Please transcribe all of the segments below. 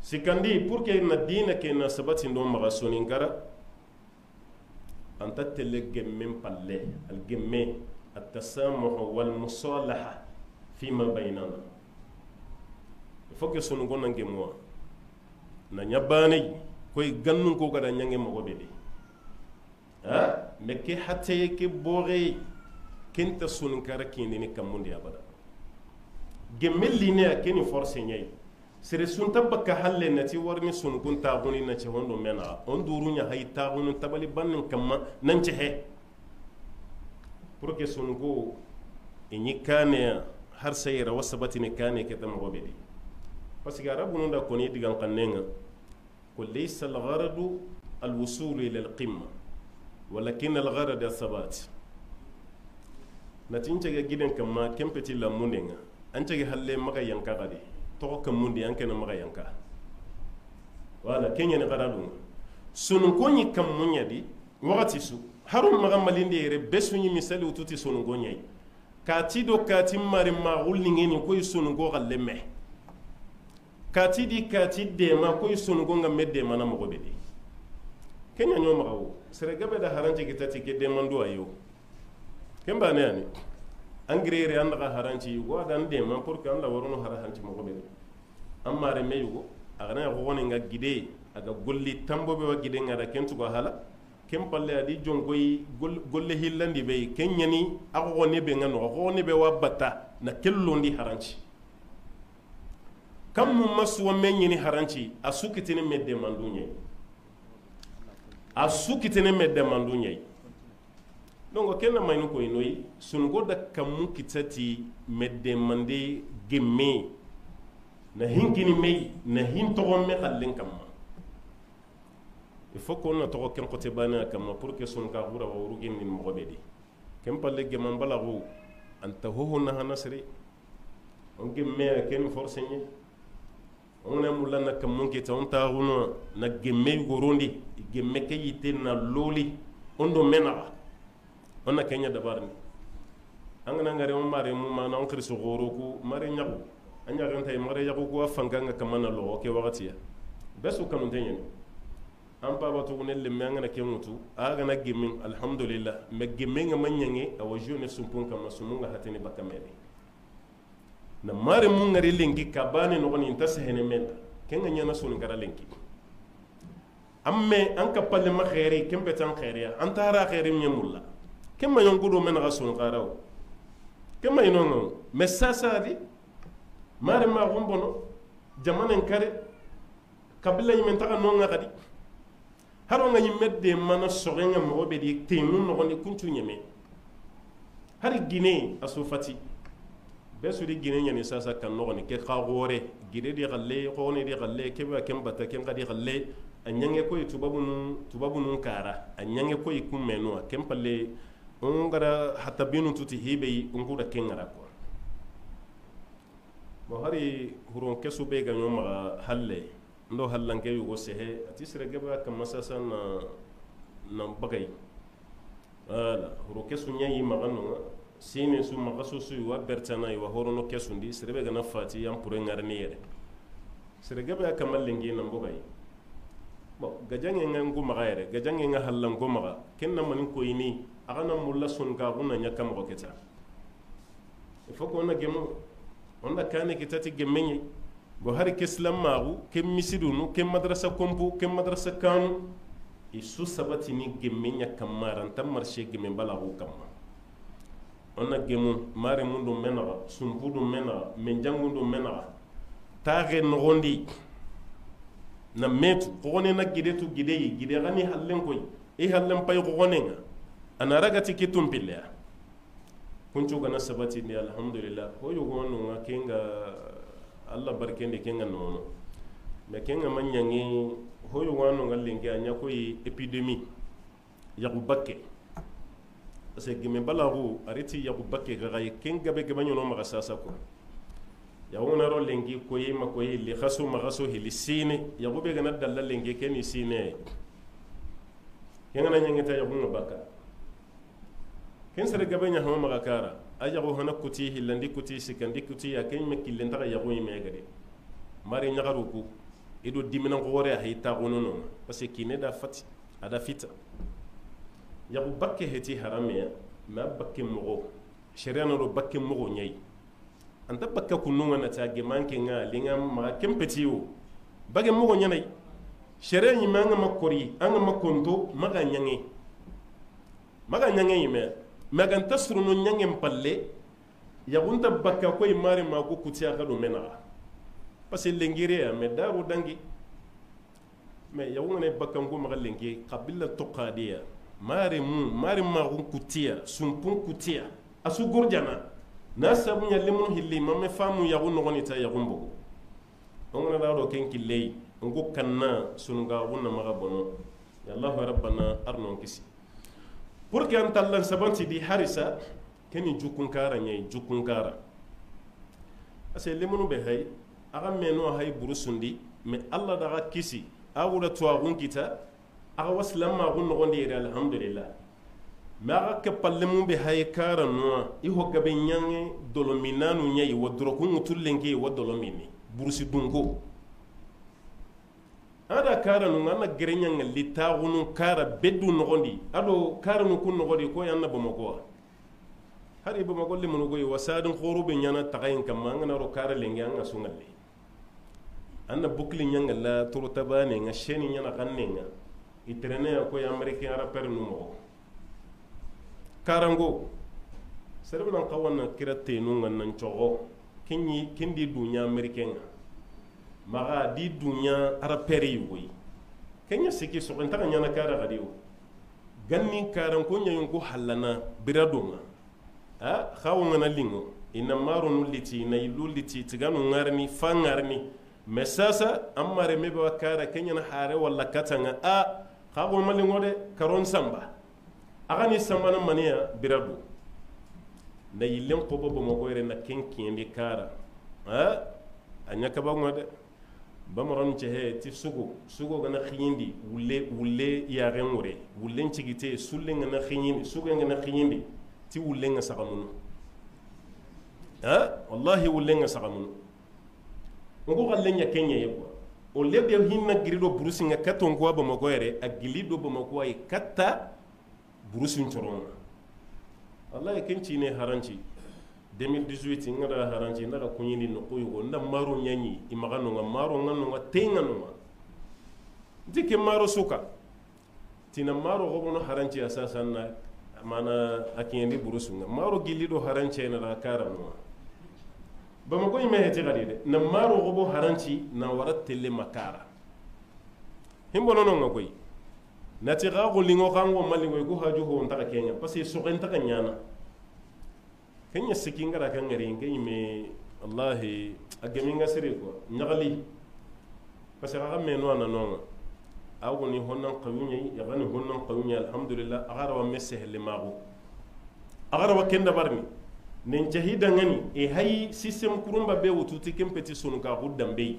sikandi pour que na dina ke na sabati ndo maga sonin gara anta tele gemmen palle al gemme at-tasamuh wal musalaha fima baynana faut que sunu gonna gemwa na nyabani koy gannun ko gada nyange mo bebe ha mekke hatte ke bore kenta sunun kara kindi ni kamundi abada gemme line akeni force nyai sere sun tabaka halle nati warni sun kun taaguni na ce hondo mena on durunya hay taagunu tabali bannin kamma nan ce he pour que sun go inyi kane har sayra wasabati ne kane ke tam gobedi parce que arabu nda koni digan kannenga ko laysa al-gharadu al-wusul ila al-qimma walakin al-gharad al-thabat natince ga gidan kamma kempeti la munenga ance ga halle maga yanka gadi to ko mundi yanke na maga yanka wala kenya ne garadu sunun ko ni kam munya di wakati su harum maga malinde yere besu ni misali ututi sunun go nyai kati do kati mari ma gulni ngeni ko sunun go galle me kati di kati de ma ko sunun go ngam medde mana mo go bedi kenya nyoma gawo sere gabe da haranje kitati ke de mando ayo kemba ne ani angreere anda ka haranci go dan de man pour que anda warono haranci mo gobe amma re meyugo agana ko woni nga gide aga golli tambobe wa gide ngada kentu go hala kem palle adi jongoy golle hillandi be kenyani ago ne be ngano go ne be wabata na kellondi haranci kam mu masu menyini haranci asukitene medde mandunye asukitene medde mandunye donc kenna maynu ko inoyi sunu goda kamu kitati medde mande gemme na hinkini mey na hin to me xallen kamma il faut qu'on na to ken ko te bana kamma pour que sunu ka gura wa rugen min mo bedi kem palle gemman balagu anta ho na hanasri on gemme ken force ni on na mulanna kamu kita on ta runo na gemme gorondi gemme kayite na loli on do mena on kenya dabarni angana ngare on mare mu mana on kristo goro ku mare nyagu anya renta mare yagu ko afanga nga kamana lo ke wakati ya besu kanu tenyen am pa batu ne le mangana ke mutu aga na gimin alhamdulillah me gimin nga manyange awajone sumpun kama sumunga hatene bakamele na mare mu ngari lengi kabane no ni tasahene men kenga nyana sun ngara lengi amme an kapalle ma khairi kembe tan khairiya antara khairi nyemulla kemma yongudo men rasul qaraw kemma yinongo messasa di mare ma gumbono jamanen kare kabila yimen taka nonga kadi haro nga yimedde mana sorenga mo be di temu no ni kuntu nyeme hari gine asufati besu di gine nyane sasa kan no ni ke khagore gide di galle ko ne di galle ke ba kemba ta ken gadi galle anyange ko tubabunu kara anyange ko ikumeno kempalle on gara hatta binu tuti hibe nguda kengara ko bo hari huron kesu be ga nyoma halle ndo hallanke yugo sehe atisre gaba kam masasa na bagay ala huro kesu nyayi magano sine su magaso su wa bertana wa horono kesu ndi serebe ga na fati yam pure ngarni yere sere gaba kamal lengi na mbogay bon gajange nga ngu magayre gajange nga hallan go maga kenna manin ko yini agana mulla sun ga guna nya kam go keta il faut qu'on a gemo on a kane kitati gemenyi bo hari keslam maru kem misidunu kem madrasa kompu kem madrasa kanu isu sabati ni gemenya kamaran tam marché gemen balagu kamma on a gemo mare mundu menara sumpudu menara menjangundu menara tare nogondi na metu kogone na gidetu gideyi gide gani hallen koy e hallen pay kogone nga ana ragati kitum pilla kuncu gana sabati ni alhamdulillah ho yugo no nga kenga alla barkende kenga nono me kenga manyangi ho yugo no nga lengi anya koy epidemie yagu bakke ase gime balagu ariti yagu bakke gaay kenga be gabanyo no ma sasa ko yawon ro lengi koyi ma koyi li khasu ma khasu hili sine yago be gana dalla lengi keni sine kenga na nyangeta yago baka ken sere gabe nya hama maga kara ajago hana kuti hilandi kuti sikandi kuti ya ken me killen ta yago yime gade mari nyagaru ku ido dimina gore a hita gono no parce que kine da fati ada fita ya bu bakke heti haramiya ma bakke mo sharia no bakke mo nyai anta bakka kununga na tage manke nga linga ma kempetiwo bage mo nyanai sharia ni manga makori anga makonto maga nyange yime maga tasru no nyange mpalle ya gunta bakka koy mari ma ko kutiya ka do mena parce que lengire ya me daru dangi me ya wona bakka ko maga lengi qabila toqadiya mari ma ko kutiya sumpun kutiya asu gorjana na sabu nya lemun hilli mamme famu ya gunno goni ta ya gumbo on na do ken killei ngo kanna sunga wonna maga bono ya allah rabbana arnon kisi pour que antallan sabanti di harisa keni jukunkara nyai jukunkara ase lemunu be hay aga meno hay burusundi me allah daga kisi awula tuwagun kita aga waslamma gun nogondi ire alhamdulillah ma aga ke pallemu be hay kara no i hokka be nyange dolominanu nyai wodro kun tullenke wodolomini burusi dungo ada kara nu ngana gerenya ngali taagunu kara beddu nogondi ado kara nu kun nogodi ko yanna bamako hari bamako le munugo wasadin khoro be nyana tagayin kamma ngana ro kara lengi anga sungalle anna bukli nyanga la turu tabane nga sheni nyana kannenga itrene ko ya american ara per nu mo karango serbana qawana kirate nu ngan chogo kindi dunya american maga di dunya ara peri yoy kenya siki so enta nyana kara gadiyo ganni karan ko nyayun ko halana biradonga a khawunga na lingo ina maro nuliti na iluliti tiganu ngarni fangarni mesasa amare mebe wakara kenya na hare wala katanga a khawo malingo de karon samba agani samba na mania birado na yilen ko bobo mo ko re na kenkiende kara a anya ka bango de bamaran cehe ti sugo gana khiyindi wulle ya renwore wulle cigite sulle ngana khiyindi sugo ngana khiyindi ti wulle nga sagamunu wallahi wulle nga sagamunu ngo galle nya kenya yebo o lebe hinna girido burusi nga katon ko ba mako ere agilido ba mako ay katta burusi nchoron wallahi kenci ne haranci 2018 ngara haranci ndaka kunyindi no koyugo nda maro nyanyi imagano nga maro ngano nga tenga no dike maro suka tina maro gobono haranci asasa na mana akiendi burusu nga maro gilido haranci na da kara no bama ko ime hete gadide na maro gobo haranci na warat tele makara himbo no nga koy nati ga go lingo kango malingo go haju ho ntaka kenya parce que so ntaka nyana kenya sikinga ra kan ngari ngai me wallahi agaminga sire ko nyagali parce que ga meno ana no awoni honnan qawunya ya gani honnan qawunya alhamdulillah agara wa meseh le mago agara wa kenda barni nen jahida ngani e hay system kurumba be wututi kempeti sunu ka huddambe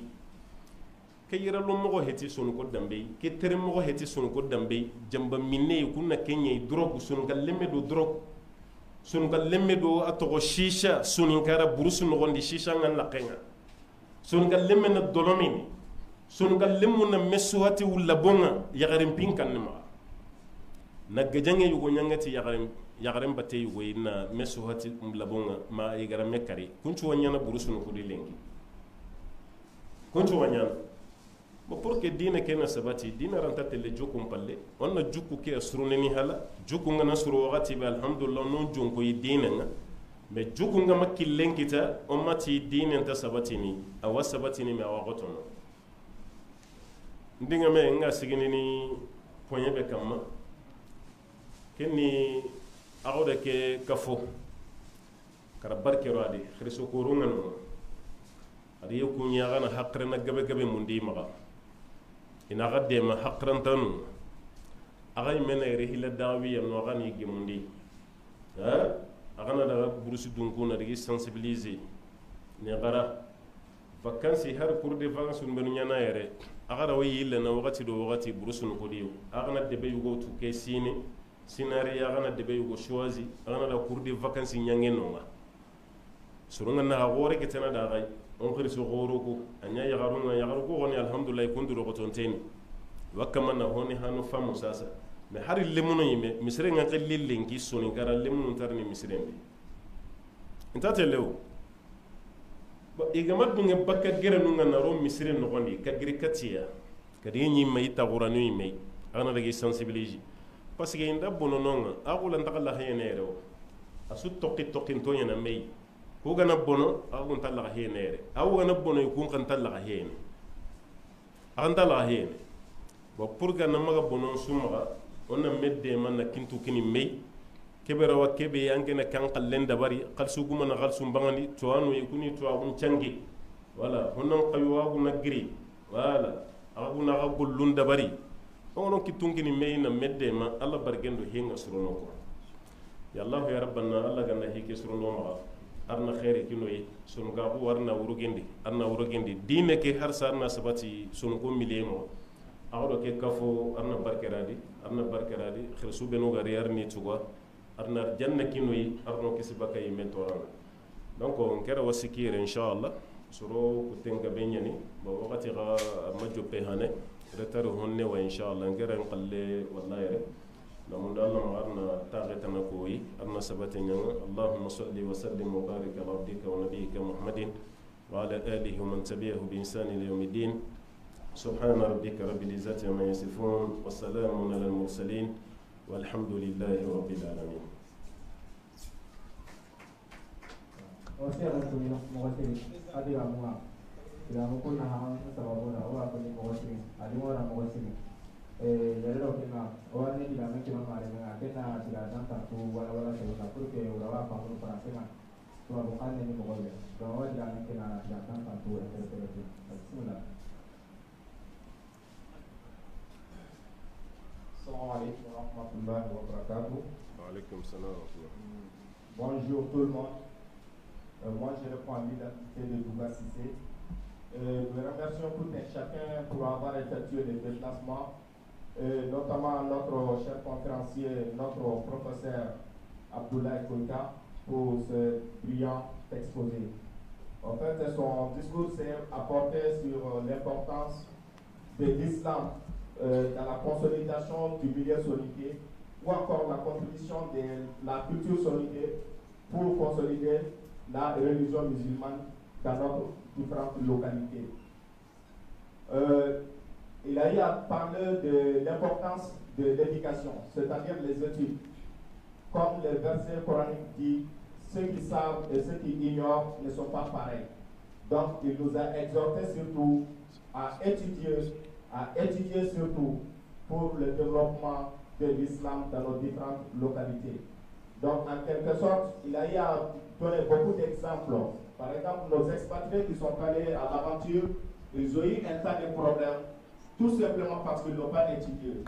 kayira lo mo heti sunu ko dambe ke tere mo heti sunu ko dambe jamba minne kunna kenya drogu sunu galemme do drogu sunu ka lemme do atogo shisha sunu kara burusu no gondi shisha ngan la kenga sunu ka lemme na dolomini sunu ka lemmu na mesuhati wala bonga yagarim pinkan ma na gajange yugo nyangati yagarim batte yugo ina mesuhati wala bonga ma yagara mekari kunchu wanyana burusu no kudi lengi kunchu wanyana bo porque dina kena sabati dina ranta tele jokum palle onna jukku ke asruneni hala jukku ngana suru wagati be alhamdulillah non jonko yi dina nga me jukku nga makillen kita ummati dina ta sabati ni awa sabati ni me awa gotono ndinga me nga sigini ni poñe be kamma kenni awda ke kafo kara barke roadi khriso ko rungano adi yoku nyaagana haqqrena gabe mundi maga ina gadde ma haqqrantanu agay menere hila dawiya no gani gemundi agana da burusi dunkuna digi sensibiliser ne gara vacances har pour des vacances mbenu nyana yere agara wayi illa na wakati do wakati burusun ko diyo agana debe yugo to ke sinari agana debe yugo choisi agana da pour des vacances nyange no nga surunga na gore ke tana da gay on khirsu goroku anya yagaru ko goni alhamdulillah kunduro ko tonteni wakamana honi hanu famu sasa me hari lemuno yime misre nga qallil ngi soni gara lemuno tarni misrendi intate lew ba igamat dunga bakka gere nu nga naro misre no gondi ka giri katiya kadi nyi may taguranu yime ana dagi sensibiliser parce que inda bono nonga aqula ndakala hayenere asu tokki to yana may ko gana bono aqun talla hayenere awu gana bono ko kan talla hayene an talla hayene bo pour que na maga bono sumaga onna medde man na kintu kini may kebera wa kebe yanke na kan qallen dabari qalsu guma na qalsu bangani to anu yakuni to abun changi wala honon qaywa gu nagri wala agu na gullun dabari ono kitun kini may na medde ma alla bargendo hinga surono ko ya allah ya rabbana alla ganna hike surono ma arna khairi kino yi sunu gabu warna wurugendi arna wurugendi dine ke har sarna sabati sunu ko milemo awdo ke kafo arna barkeradi khirsu beno gari arni tuwa arna janna kinoyi arno kisibaka yi mentorana donc on kera wasikire inshallah suro kutenga benyani bo wakati ga majo pehane retaru honne wa inshallah ngera qalle wallahi namun Allah arna taghetana koyi arna sabate nyanga allahumma salli wa sallim wa barik ala abdika wa nabiyyika muhammadin wa ala alihi wa man tabi'ahu bi ihsan ila yawmiddin سبحان ربك رب العزة عما يصفون والسلام على المرسلين والحمد لله رب العالمين. Bonjour tout le monde. Moi je reprends l'identité de Douga Cissé. Nous remercions tout et chacun pour avoir effectué les déplacements, notamment notre cher conférencier, notre professeur Abdoulaye Koïta pour ce brillant exposé. En fait, son discours s'est apporté sur l'importance de l'islam dans la consolidation du milieu sonique ou encore la contribution de la culture sonique pour consolider la religion musulmane dans nos différentes localités. Il a eu à parler de l'importance de l'éducation, c'est-à-dire les études. Comme le verset coranique dit, ceux qui savent et ceux qui ignorent ne sont pas pareils. Donc il nous a exhortés surtout à étudier surtout pour le développement de l'islam dans nos différentes localités. Donc, en quelque sorte, il a eu à donner beaucoup d'exemples. Par exemple, nos expatriés qui sont allés à l'aventure, ils ont eu un tas de problèmes, tout simplement parce qu'ils n'ont pas étudié.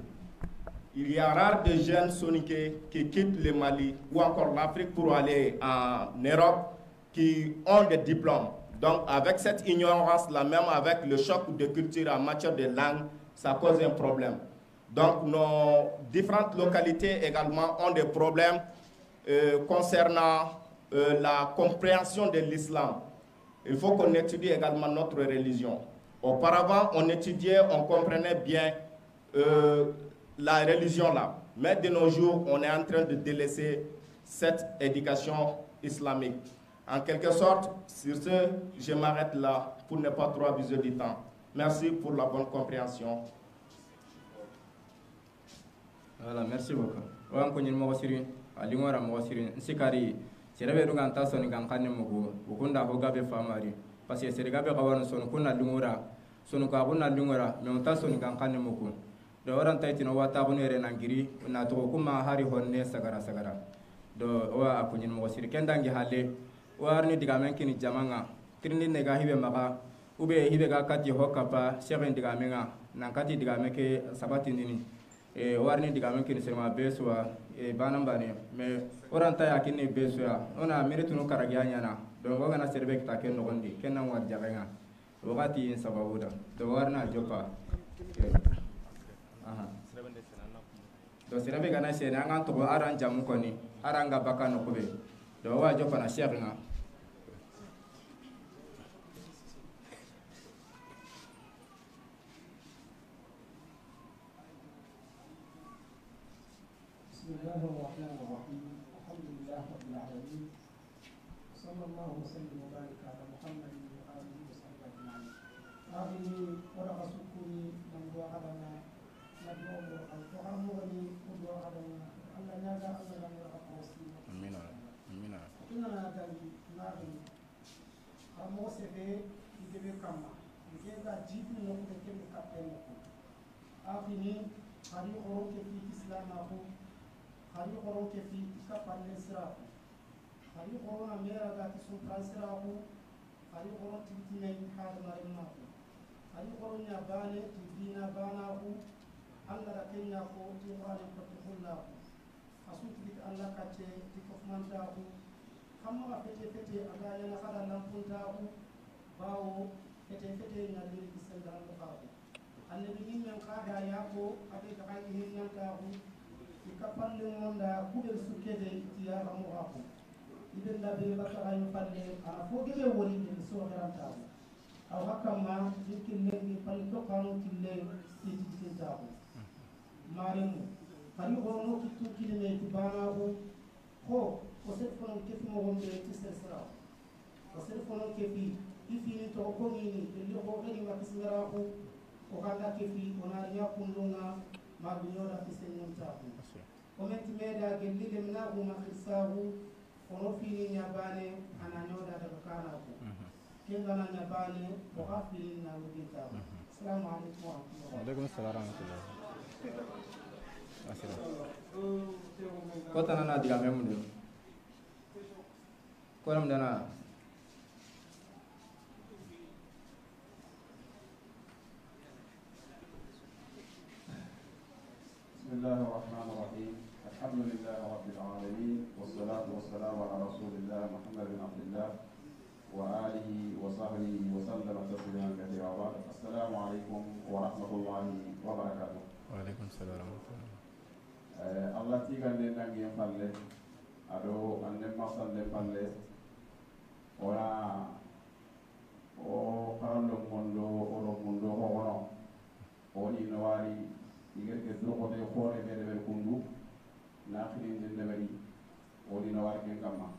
Il y a rare de jeunes soniqués qui quittent le Mali ou encore l'Afrique pour aller en Europe qui ont des diplômes. Donc, avec cette ignorance-là, même avec le choc de culture en matière de langue, ça cause un problème. Donc, nos différentes localités également ont des problèmes concernant la compréhension de l'islam. Il faut qu'on étudie également notre religion. Auparavant, on étudiait, on comprenait bien la religion là. Mais de nos jours, on est en train de délaisser cette éducation islamique. En quelque sorte, sur ce, je m'arrête là pour ne pas trop abuser du temps. Merci pour la bonne compréhension. Voilà, merci beaucoup. On connaît mon siri, alingora mon siri, sikari, serebe dungan taso ni gankane mugo, ukunda hogabe famari. Parce que serebe kawan son kuna lingora, son kabuna lingora, mais on taso ni gankane mugo. Do oran taitino wata bunere nangiri, na to kuma hari honne sagara sagara. Do wa akunyin mo siri kendangi hale, warni digamen kini jamanga, kirni nega hibe maka, ube hibe ga kati hokapa, seben digamenga, nankati digameke sabati nini. Warni digamen kini serma beswa banam bani mais oranta yakini beswa ona meritu no karagia nyana do ngana serbe kita ken no gondi kenna war jabenga wakati sababuda do warna jopa aha do serbe gana se na ngan to aran jamu koni aranga bakano kobe do wa jopa na shekha بسم الله الرحمن الرحيم الحمد لله رب العالمين صلى الله وسلم وبارك على محمد وآله وصحبه أجمعين. هذه ورقة سكوني من وعدنا مجموع وعمرني كل وعدنا ألا نجا ألا لم يرقى وسيم. أمين أمين. إننا نتالي ناري موسفي يجيب كما يجيب جيب نقطة كم كابتن آخرين خلي قرون في الإسلام أخو خلي قرون في كفر الإسراء خلي قرون أميرا ذات سلطان إسراء خلي قرون تبتين حاضر مريم أخو خلي قرون يباني تبين بانا أخو الله لكن أخو تغاني فتحول أخو أسوت بك الله كتير تكفمان أخو كما فتي فتي أغا ينخد لنفون أخو باو فتي فتي نالي بسندان أخو النبي من قاعد يأكو أبي كأيه ينتهو يكفل لموندا كل سكده تيار مغاقو إذا النبي بكرة يفعل أنا فوق الوريد السوق رانتهو أو هكما يمكن لين يفعل تقانو تلين تيجي مارين فريقونو كتو كلمة تباناه هو وسيفون كيف مهم بتستسرع وسيفون كيف يفيني توقوني اللي هو غير ما تسمعه وكذا كيف وناريا كلنا ما بيننا في سنين تابو ومن تميدا جليل مناه ما خساه ونوفيني نباني أنا نودا دكانا كيف أنا نباني وقافلين نودا تابو السلام عليكم ورحمة الله. وعليكم السلام ورحمة الله. Kota nana diga memudu. Kolam dana. بسم الله الرحمن الرحيم الحمد لله رب العالمين والصلاة والسلام على رسول الله محمد بن عبد الله وآله وصحبه وسلم تسليما كثيرا وبعد السلام عليكم ورحمة الله وبركاته. وعليكم السلام ورحمة الله. الله تيغا نانغي فالله ادو انم ماسال فالله ولا o karando mondo oro mondo hono oni nawari igirke dogote khore be be kundu na khinin den debari oni nawari ken kama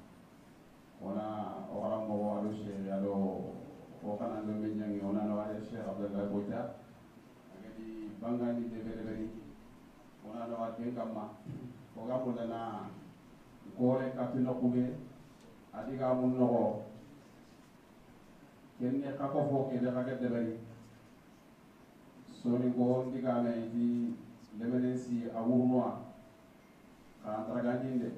ona o harambo wado sheikh ado o kana do be jangi ona nawari sheikh abdallah boita agadi bangani de be debari ona nawari ken kama o gambo dana gore katino kube adiga mun no kenne kako fo ke de kagade bari soni ko diga me di lemensi awurnoa ka antaragandinde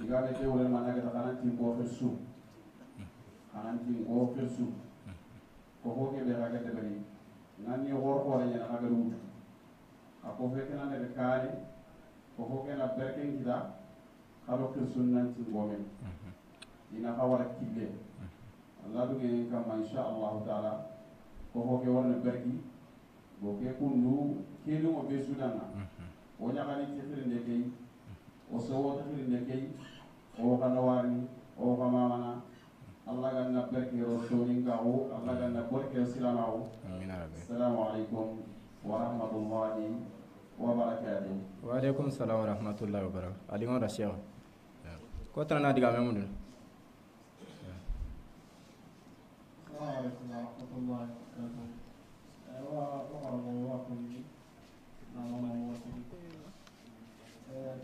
diga me ke wala managa ta kananti ko fesu kananti ko fesu ko fo ke de kagade bari nani wor ko la nyana kaga ruut ako fe kana de kaani ko fo ke na berken gida karo ke sunnanti ngomen ina hawara kibbe Allah duge kama insha Allah taala ko ke wona berki bo ke kundu kelu mo be sudana o nyagani ci firinde kay o so firinde kay o kana wari o kama mana Allah ganna berki ro soninga o Allah ganna berki silama o amin rabbi. Assalamu alaikum wa rahmatullahi wa barakatuh. Wa alaikum assalam wa rahmatullahi wa barakatuh. Ali ngora sheikh ko tana diga memudu. عليكم ورحمة الله وبركاته. وقرب وواكم نعم وواكم.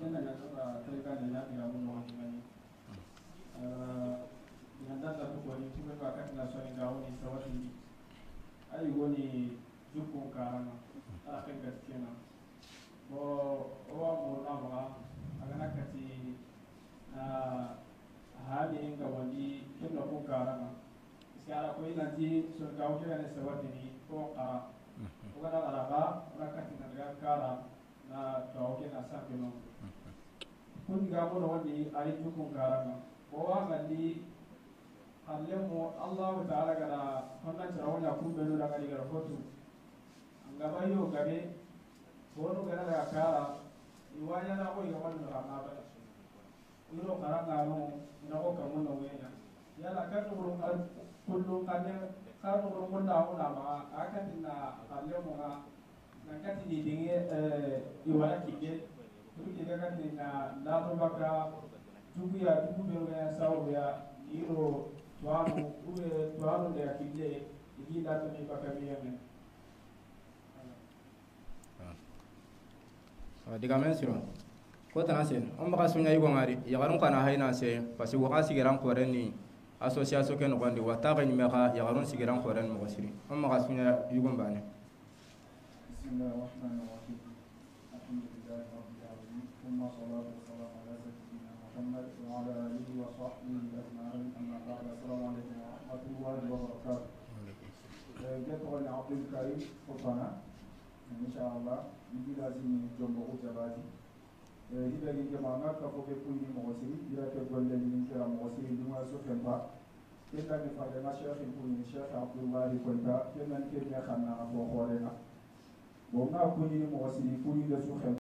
كنا نتوقع تلك الناس يقولون مهمني. نندل تقولي كيف كنا سوين داوني سواتي. أي وني جوكم كارنا أخذ كتينا. هو مرنا أغنى كتي هذه إنك ودي كنا كم كارنا. Sekarang kau nanti surga ujian ada sewati ni kau kara, kau kena kara, orang kati negara kara, na kau kena asal kena. Pun kamu lawan di ayat hukum kara, kau akan di Allahu Allah Taala kena hendak cerawal aku belu dengan negara foto. Angga bayu kami, kau nu kena negara kara, iwanya na kau ikan negara apa? Iro kara ngamu, ina kau kamu nongenya. Ya lah kan urung kullu kanya kanu urung dawo na ma akan na kalyo mga nakati ni dingi iwala kike pour que ga kan na la to baka tuku ya tuku be ga sawo ya iro tuano ube tuano de akille iki la to ni baka mi yame diga men siro ko tana sen on baka sunya yugo ngari ya garon kana hayna se pasi wa sigiran ko reni association ken gondi wa ta gani meka ya garon sigiran ko ren mo siri on baka sunya yugo bane bismillahirrahmanirrahim alhamdulillahi rabbil alamin thumma salatu wassalamu ala sayyidina muhammad wa ala alihi wa sahbihi ajma'in amma ba'd assalamu alaykum wa rahmatullahi wa barakatuh جت على عبد الكريم فطانا إن شاء الله يجي لازم جنبه جبادي إذا جي جماعة كفوك كوني موسري إذا كقول لي من كلام موسري دموا سوفن با كنا نفعل شيخ كوني شيخ عبد الله كونتا كنا نكمل خنا فوق ورنا وما كوني موسري كوني لسوفن